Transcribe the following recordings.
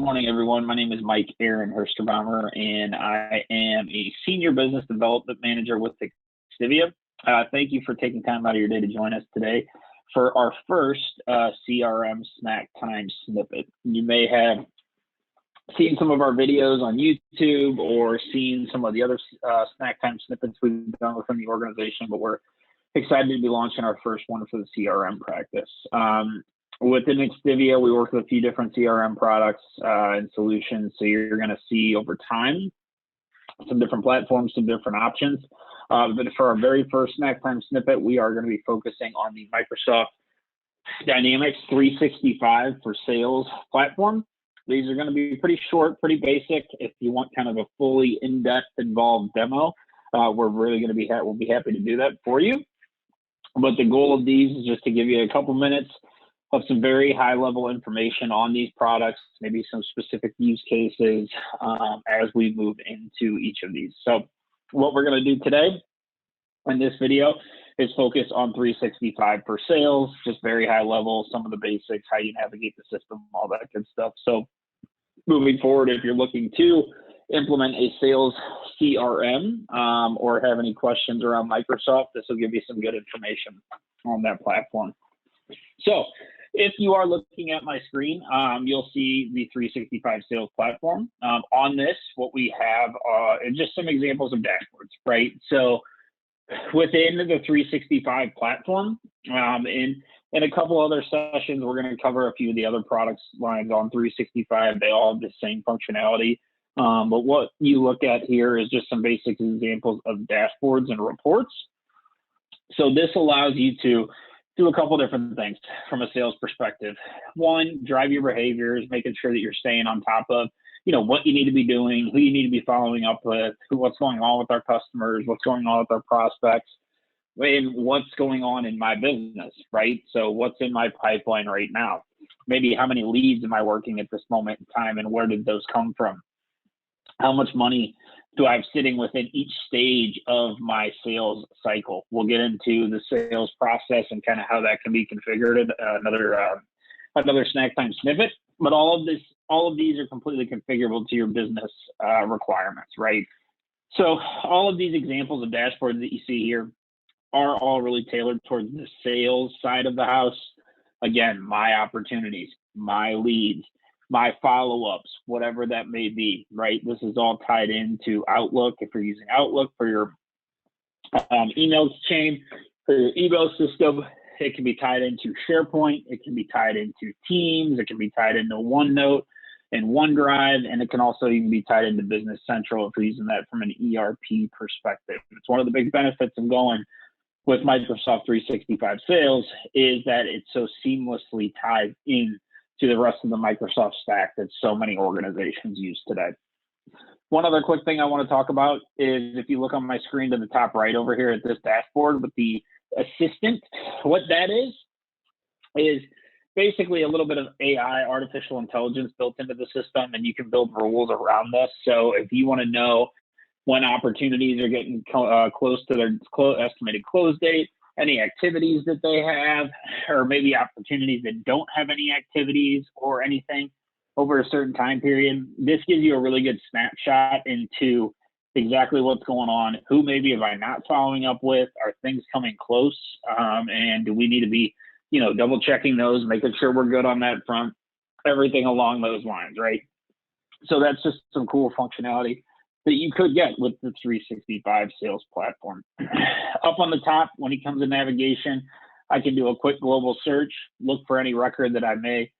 morning, everyone. My name is Mike Aaron Hersterbommer, and I am a Senior Business Development Manager with XTIVIA. Thank you for taking time out of your day to join us today for our first CRM Snacktime Snippet. You may have seen some of our videos on YouTube or seen some of the other Snacktime Snippets we've done within the organization, but we're excited to be launching our first one for the CRM practice. Within XTIVIA, we work with a few different CRM products and solutions. So you're going to see over time some different platforms, some different options. But for our very first Snacktime Snippet, we are going to be focusing on the Microsoft Dynamics 365 for Sales platform. These are going to be pretty short, pretty basic. If you want kind of a fully in-depth, involved demo, we're really going to be we'll be happy to do that for you. But the goal of these is just to give you a couple minutes of some very high-level information on these products, maybe some specific use cases as we move into each of these. So what we're going to do today in this video is focus on 365 for Sales, just very high level, some of the basics, how you navigate the system, all that good stuff. So moving forward, if you're looking to implement a sales CRM or have any questions around Microsoft, this will give you some good information on that platform. So if you are looking at my screen, you'll see the 365 Sales platform. On this, what we have is just some examples of dashboards, right? So within the 365 platform, in a couple other sessions, we're going to cover a few of the other products lines on 365. They all have the same functionality. But what you look at here is just some basic examples of dashboards and reports. So this allows you to do a couple different things from a sales perspective. One, drive your behaviors, making sure that you're staying on top of, what you need to be doing, who you need to be following up with, what's going on with our customers, what's going on with our prospects, and what's going on in my business, right? So what's in my pipeline right now? Maybe how many leads am I working at this moment in time, and where did those come from? How much money do I have sitting within each stage of my sales cycle? We'll get into the sales process and kind of how that can be configured in another Snacktime Snippet. But all of these are completely configurable to your business requirements, right? So all of these examples of dashboards that you see here are all really tailored towards the sales side of the house. Again, my opportunities, my leads, my follow-ups, whatever that may be, right? This is all tied into Outlook. If you're using Outlook for your email chain, for your email system, it can be tied into SharePoint. It can be tied into Teams. It can be tied into OneNote and OneDrive, and it can also even be tied into Business Central if you're using that from an ERP perspective. It's one of the big benefits of going with Microsoft 365 Sales is that it's so seamlessly tied in to the rest of the Microsoft stack that so many organizations use today. One other quick thing I want to talk about is if you look on my screen to the top right over here at this dashboard with the assistant, what that is basically a little bit of AI, artificial intelligence built into the system, and you can build rules around this. So if you want to know when opportunities are getting close to their estimated close date, any activities that they have, or maybe opportunities that don't have any activities or anything over a certain time period. This gives you a really good snapshot into exactly what's going on, who maybe am I not following up with, are things coming close, and do we need to be, double checking those, making sure we're good on that front, everything along those lines, right? So that's just some cool functionality that you could get with the 365 Sales platform. Up on the top, when it comes to navigation, I can do a quick global search, look for any record that I may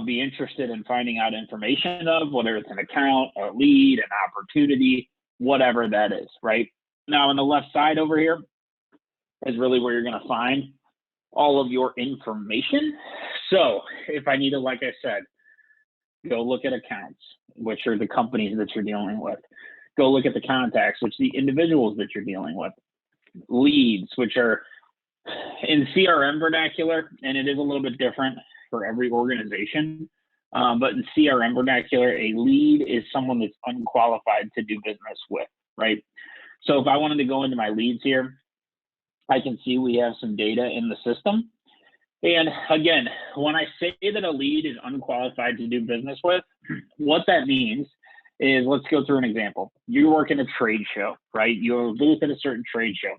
be interested in finding out information of, whether it's an account, a lead, an opportunity, whatever that is, right? Now, on the left side over here is really where you're going to find all of your information. So if I need to, like I said, go look at accounts, which are the companies that you're dealing with. Go look at the contacts, which are the individuals that you're dealing with. Leads, which are in CRM vernacular, and it is a little bit different for every organization. But in CRM vernacular, a lead is someone that's unqualified to do business with, right? So if I wanted to go into my leads here, I can see we have some data in the system. And again, when I say that a lead is unqualified to do business with, what that means is, let's go through an example. You work in a trade show, right? You're a booth at a certain trade show.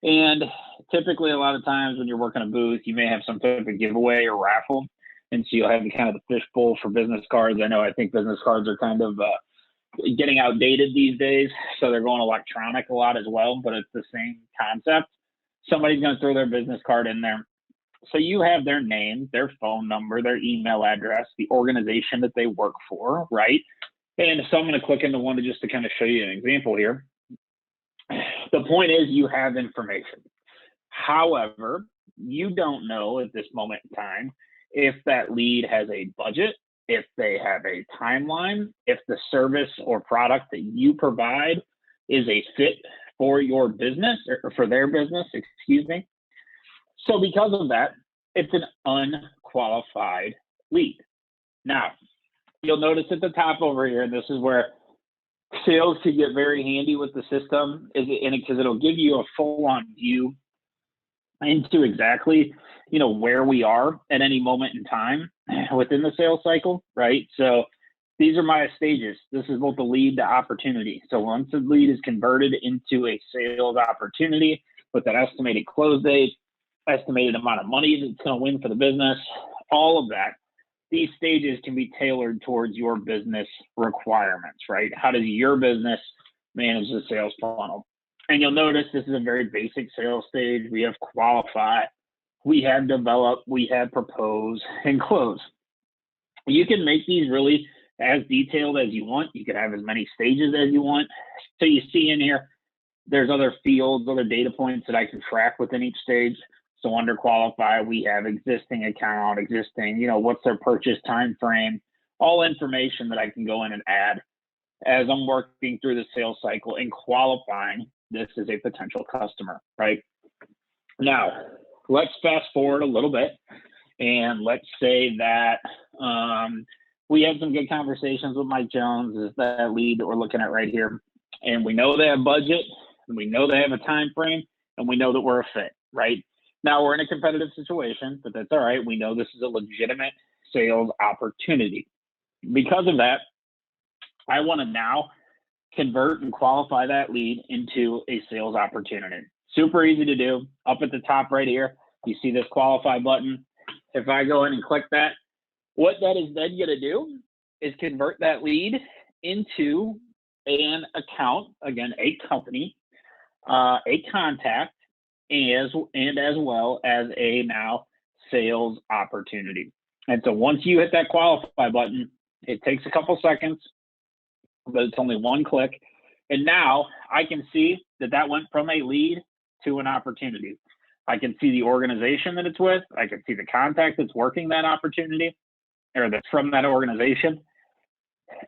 And typically a lot of times when you're working a booth, you may have some type of giveaway or raffle. And so you'll have kind of the fishbowl for business cards. I think business cards are kind of getting outdated these days. So they're going electronic a lot as well, but it's the same concept. Somebody's going to throw their business card in there. So you have their name, their phone number, their email address, the organization that they work for, right? And so I'm going to click into one just to kind of show you an example here. The point is you have information. However, you don't know at this moment in time if that lead has a budget, if they have a timeline, if the service or product that you provide is a fit for your business or for their business, excuse me. So because of that, it's an unqualified lead. Now, you'll notice at the top over here, and this is where sales can get very handy with the system, because it'll give you a full-on view into exactly, where we are at any moment in time within the sales cycle, right? So these are my stages. This is both the lead to opportunity. So once the lead is converted into a sales opportunity with that estimated close date, estimated amount of money that it's going to win for the business, all of that, these stages can be tailored towards your business requirements, right? How does your business manage the sales funnel? And you'll notice this is a very basic sales stage. We have qualify, we have develop, we have propose, and close. You can make these really as detailed as you want. You can have as many stages as you want. So you see in here, there's other fields, other data points that I can track within each stage. So under qualify, we have existing account, what's their purchase time frame, all information that I can go in and add as I'm working through the sales cycle and qualifying this as a potential customer, right? Now, let's fast forward a little bit, and let's say that we had some good conversations with Mike Jones, is that lead that we're looking at right here, and we know they have budget, and we know they have a time frame, and we know that we're a fit, right? Now we're in a competitive situation, but that's all right. We know this is a legitimate sales opportunity. Because of that, I want to now convert and qualify that lead into a sales opportunity. Super easy to do. Up at the top right here, you see this qualify button. If I go in and click that, what that is then going to do is convert that lead into an account, again, a company, a contact, and as well as a now sales opportunity. And so once you hit that qualify button, it takes a couple seconds, but it's only one click. And now I can see that went from a lead to an opportunity. I can see the organization that it's with. I can see the contact that's working that opportunity, or that's from that organization.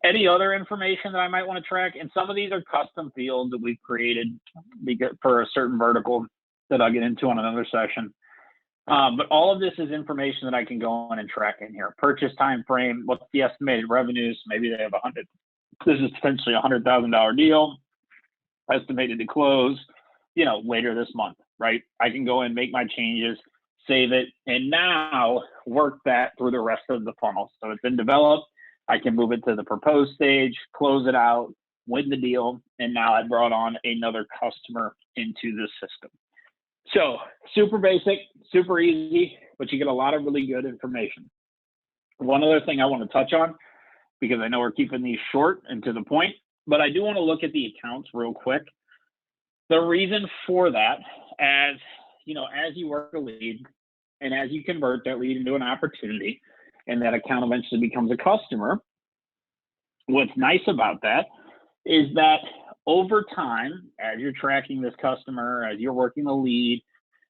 Any other information that I might want to track, and some of these are custom fields that we've created for a certain vertical that I'll get into on another session. But all of this is information that I can go on and track in here. Purchase time frame, what's the estimated revenues? Maybe they have this is potentially $100,000 deal, estimated to close, later this month, right? I can go and make my changes, save it, and now work that through the rest of the funnel. So it's been developed. I can move it to the proposed stage, close it out, win the deal, and now I brought on another customer into the system. So super basic, super easy, but you get a lot of really good information. One other thing I want to touch on, because I know we're keeping these short and to the point, but I do want to look at the accounts real quick. The reason for that, as you work a lead and as you convert that lead into an opportunity and that account eventually becomes a customer, what's nice about that is that over time, as you're tracking this customer, as you're working the lead,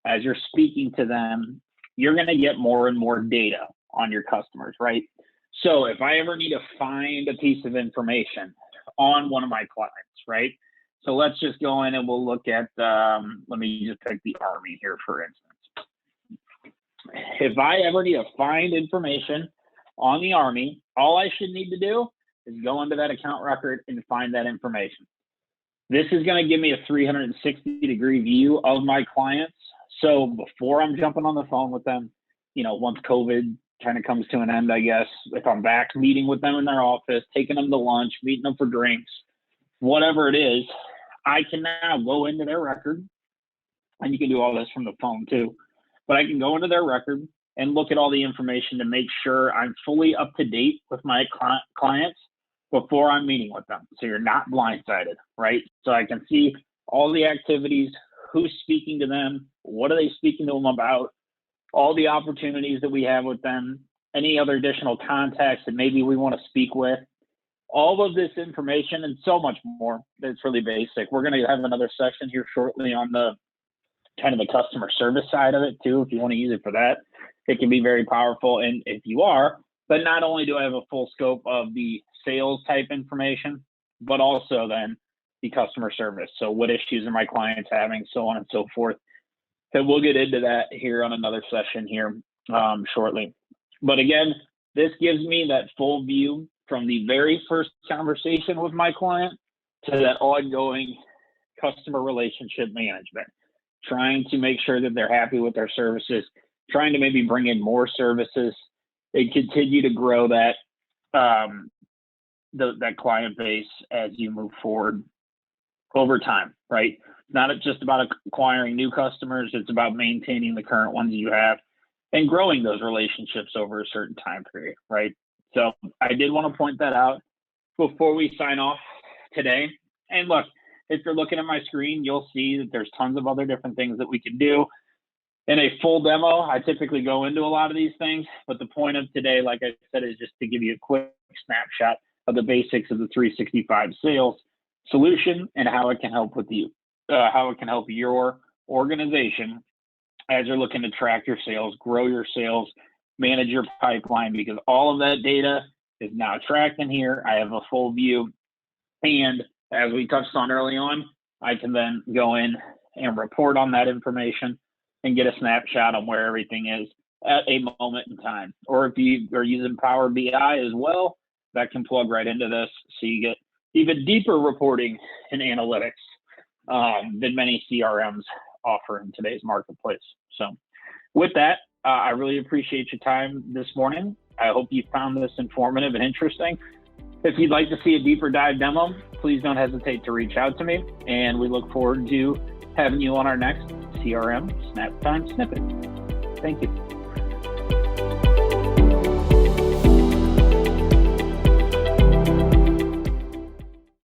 as you're speaking to them, you're going to get more and more data on your customers, right? So if I ever need to find a piece of information on one of my clients, right? So let's just go in and we'll look at, let me just pick the Army here, for instance. If I ever need to find information on the Army, all I should need to do is go into that account record and find that information. This is going to give me a 360-degree view of my clients. So before I'm jumping on the phone with them, once COVID kind of comes to an end, I guess, if I'm back meeting with them in their office, taking them to lunch, meeting them for drinks, whatever it is, I can now go into their record, and you can do all this from the phone too, but I can go into their record and look at all the information to make sure I'm fully up to date with my clients before I'm meeting with them. So you're not blindsided, right? So I can see all the activities, who's speaking to them, what are they speaking to them about, all the opportunities that we have with them, any other additional contacts that maybe we want to speak with, all of this information and so much more. That's really basic. We're going to have another section here shortly on the kind of the customer service side of it too. If you want to use it for that, it can be very powerful. And if you are, but not only do I have a full scope of the sales type information, but also then the customer service. So what issues are my clients having, so on and so forth. And we'll get into that here on another session here shortly. But again, this gives me that full view from the very first conversation with my client to that ongoing customer relationship management, trying to make sure that they're happy with their services, trying to maybe bring in more services and continue to grow that that client base as you move forward over time, right? Not just about acquiring new customers, it's about maintaining the current ones you have and growing those relationships over a certain time period, right? So I did want to point that out before we sign off today. And look, if you're looking at my screen, you'll see that there's tons of other different things that we can do. In a full demo, I typically go into a lot of these things, but the point of today, like I said, is just to give you a quick snapshot of the basics of the 365 sales solution and how it can help with you, how it can help your organization as you're looking to track your sales, grow your sales, manage your pipeline, because all of that data is now tracked in here. I have a full view. And as we touched on early on, I can then go in and report on that information and get a snapshot on where everything is at a moment in time. Or if you are using Power BI as well, that can plug right into this. So you get even deeper reporting and analytics than many CRMs offer in today's marketplace. So with that, I really appreciate your time this morning. I hope you found this informative and interesting. If you'd like to see a deeper dive demo, please don't hesitate to reach out to me. And we look forward to having you on our next CRM Snacktime Snippet. Thank you.